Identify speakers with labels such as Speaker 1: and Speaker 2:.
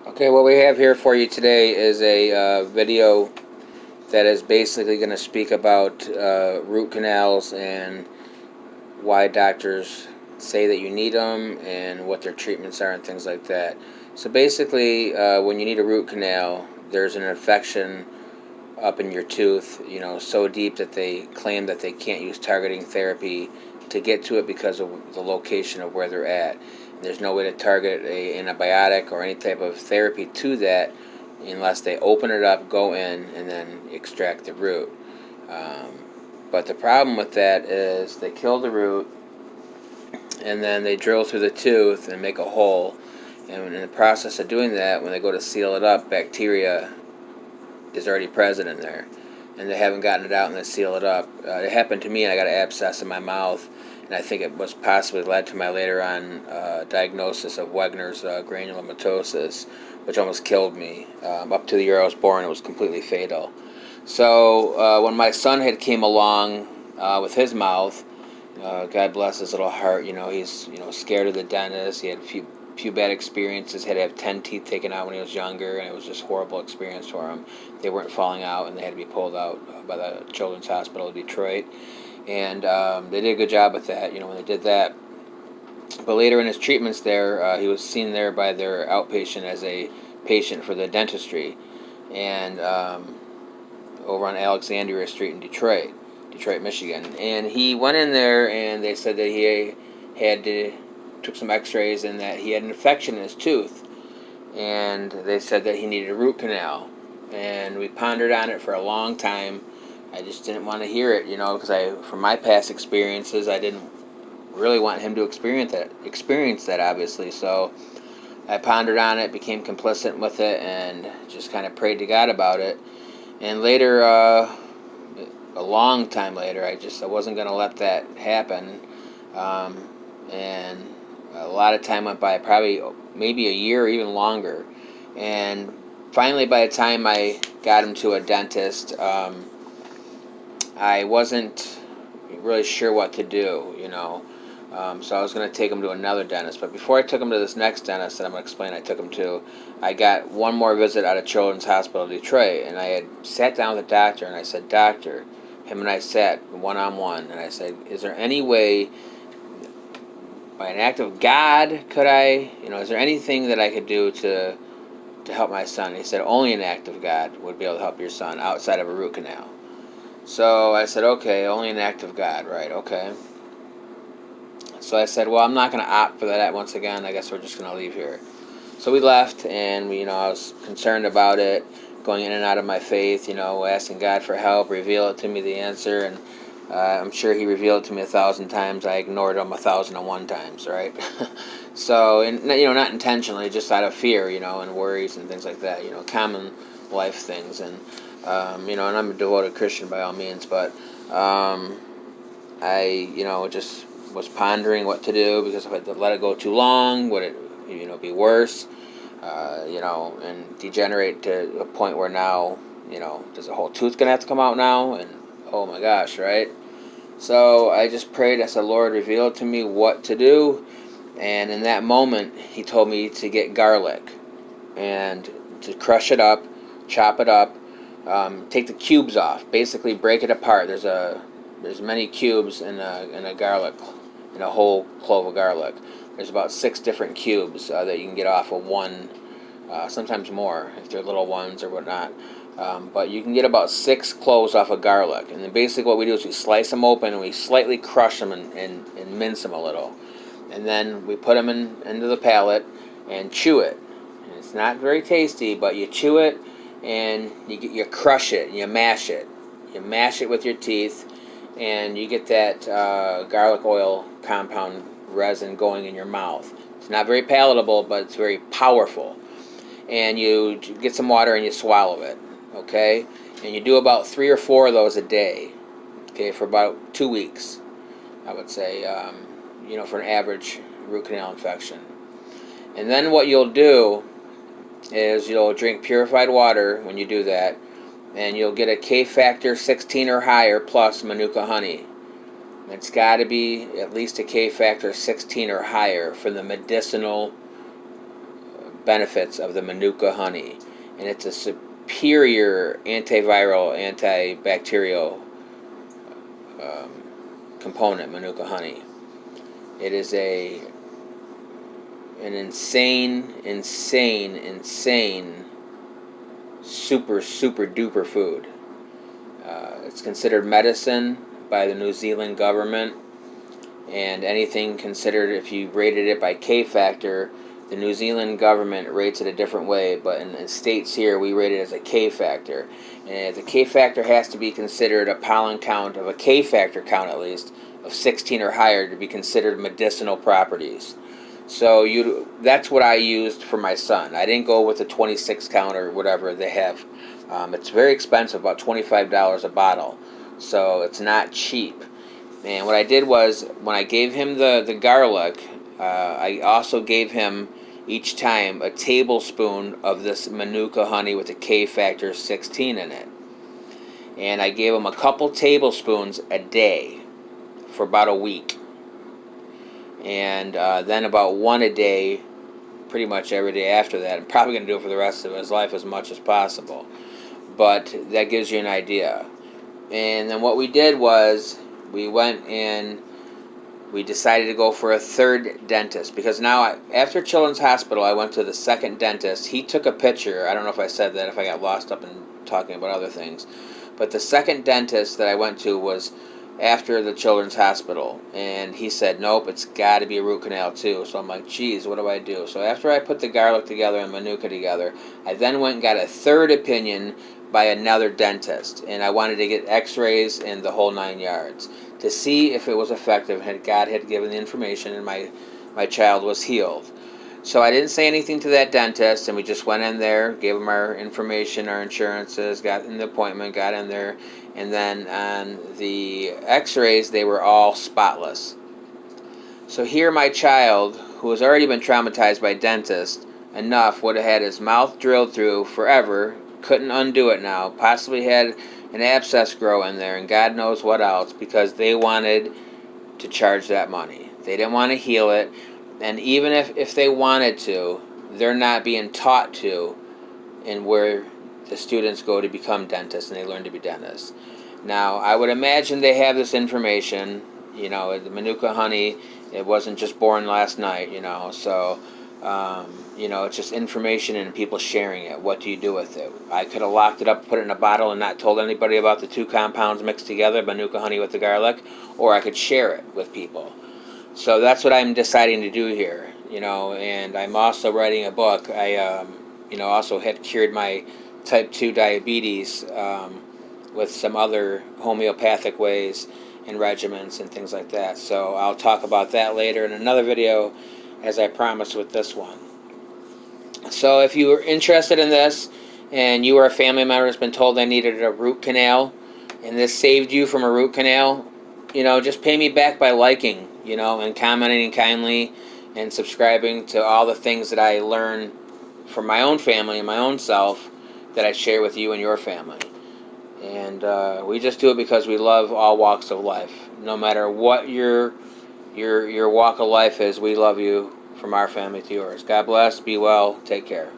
Speaker 1: Okay, what we have here for you today is a video that is basically going to speak about root canals and why doctors say that you need them and what their treatments are and things like that. So basically, when you need a root canal, there's an infection up in your tooth, so deep that they claim that they can't use targeting therapy to get to it because of the location of where they're at. There's no way to target a antibiotic or any type of therapy to that unless they open it up, go in, and then extract the root. Um, but the problem with that is they kill the root and then they drill through the tooth and make a hole. And in the process of doing that, when they go to seal it up, bacteria is already present in there, and they haven't gotten it out and they seal it up. It happened to me, and I got an abscess in my mouth, and I think it was possibly led to my later on diagnosis of Wegener's granulomatosis, which almost killed me. Up to the year I was born, it was completely fatal. So when my son had came along with his mouth, God bless his little heart. He's scared of the dentist. He had a few bad experiences. Had to have 10 teeth taken out when he was younger, and it was just a horrible experience for him. They weren't falling out, and they had to be pulled out by the Children's Hospital of Detroit. And they did a good job with that, when they did that. But later in his treatments there, he was seen there by their outpatient as a patient for the dentistry, and over on Alexandria Street in Detroit, Michigan. And he went in there, and they said that he took some x-rays and that he had an infection in his tooth. And they said that he needed a root canal. And we pondered on it for a long time. I just didn't want to hear it, because from my past experiences, I didn't really want him to experience that, obviously. So I pondered on it, became complicit with it, and just kind of prayed to God about it. And later, a long time later, I wasn't going to let that happen. And a lot of time went by, probably maybe a year or even longer. And finally, by the time I got him to a dentist, I wasn't really sure what to do, so I was going to take him to another dentist. But before I took him to this next dentist that I'm going to explain I took him to, I got one more visit out of Children's Hospital of Detroit. And I had sat down with the doctor, and I said, "Doctor," him and I sat one-on-one, and I said, "Is there any way, by an act of God, could I, is there anything that I could do to help my son?" He said, "Only an act of God would be able to help your son outside of a root canal." So I said, "Okay, only an act of God, right, okay." So I said, "Well, I'm not going to opt for that once again. I guess we're just going to leave here." So we left, and I was concerned about it, going in and out of my faith, asking God for help, reveal it to me, the answer, and I'm sure He revealed it to me 1,000 times. I ignored Him 1,001 times, right? So, and not intentionally, just out of fear, and worries and things like that, common life things, and and I'm a devoted Christian by all means, but I, just was pondering what to do, because if I let it go too long, would it, be worse, and degenerate to a point where now, does the whole tooth gonna have to come out now? And oh my gosh, right? So I just prayed. I said, "Lord, reveal to me what to do." And in that moment, He told me to get garlic and to crush it up, chop it up, take the cubes off, basically break it apart. There's many cubes in a garlic, in a whole clove of garlic. There's about 6 different cubes that you can get off of one, sometimes more if they're little ones or whatnot. But you can get about 6 cloves off of garlic. And then basically what we do is we slice them open and we slightly crush them and mince them a little. And then we put them into the palate and chew it. And it's not very tasty, but you chew it and you crush it and you mash it. You mash it with your teeth, and you get that garlic oil compound resin going in your mouth. It's not very palatable, but it's very powerful. And you get some water and you swallow it, okay? And you do about 3 or 4 of those a day, okay, for about 2 weeks, I would say, for an average root canal infection. And then what you'll do is you'll drink purified water when you do that, and you'll get a K factor 16 or higher plus Manuka honey. It's got to be at least a K factor 16 or higher for the medicinal benefits of the Manuka honey, and it's a superior antiviral, antibacterial component. Manuka honey. It is an insane, super duper food. It's considered medicine by the New Zealand government, and anything considered, if you rated it by K factor, the New Zealand government rates it a different way, but in the States here, we rate it as a K factor. And the K factor has to be considered a pollen count of a K factor count, at least, of 16 or higher to be considered medicinal properties. So that's what I used for my son. I didn't go with the 26 count or whatever they have. It's very expensive, about $25 a bottle. So it's not cheap. And what I did was, when I gave him the garlic, I also gave him each time a tablespoon of this Manuka honey with a K factor 16 in it. And I gave him a couple tablespoons a day for about a week. And then about one a day pretty much every day after that. I'm probably going to do it for the rest of his life as much as possible. But that gives you an idea. And then what we did was, we went and we decided to go for a third dentist, because now after Children's Hospital I went to the second dentist. He took a picture. I don't know if I said that, if I got lost up in talking about other things, but the second dentist that I went to was after the Children's Hospital, and he said, nope, it's got to be a root canal too. So I'm like, geez, what do I do? So after I put the garlic together and Manuka together, I then went and got a third opinion by another dentist, and I wanted to get x-rays and the whole 9 yards to see if it was effective, and God had given the information, and my child was healed. So I didn't say anything to that dentist, and we just went in there, gave him our information, our insurances, got in the appointment, got in there, and then on the x-rays, they were all spotless. So here my child, who has already been traumatized by dentists enough, would have had his mouth drilled through forever, couldn't undo it now, possibly had an abscess grow in there, and God knows what else, because they wanted to charge that money. They didn't want to heal it, and even if they wanted to, they're not being taught to in where the students go to become dentists and they learn to be dentists. Now, I would imagine they have this information, the Manuka honey, it wasn't just born last night, so it's just information and people sharing it. What do you do with it? I could have locked it up, put it in a bottle, and not told anybody about the two compounds mixed together, Manuka honey with the garlic, or I could share it with people. So that's what I'm deciding to do here, and I'm also writing a book. I, also had cured my type 2 diabetes with some other homeopathic ways and regimens and things like that. So I'll talk about that later in another video, as I promised with this one. So if you are interested in this, and you are a family member that's been told they needed a root canal, and this saved you from a root canal, just pay me back by liking, and commenting kindly, and subscribing to all the things that I learn from my own family and my own self that I share with you and your family. And we just do it because we love all walks of life. No matter what your walk of life is, we love you, from our family to yours. God bless, be well, take care.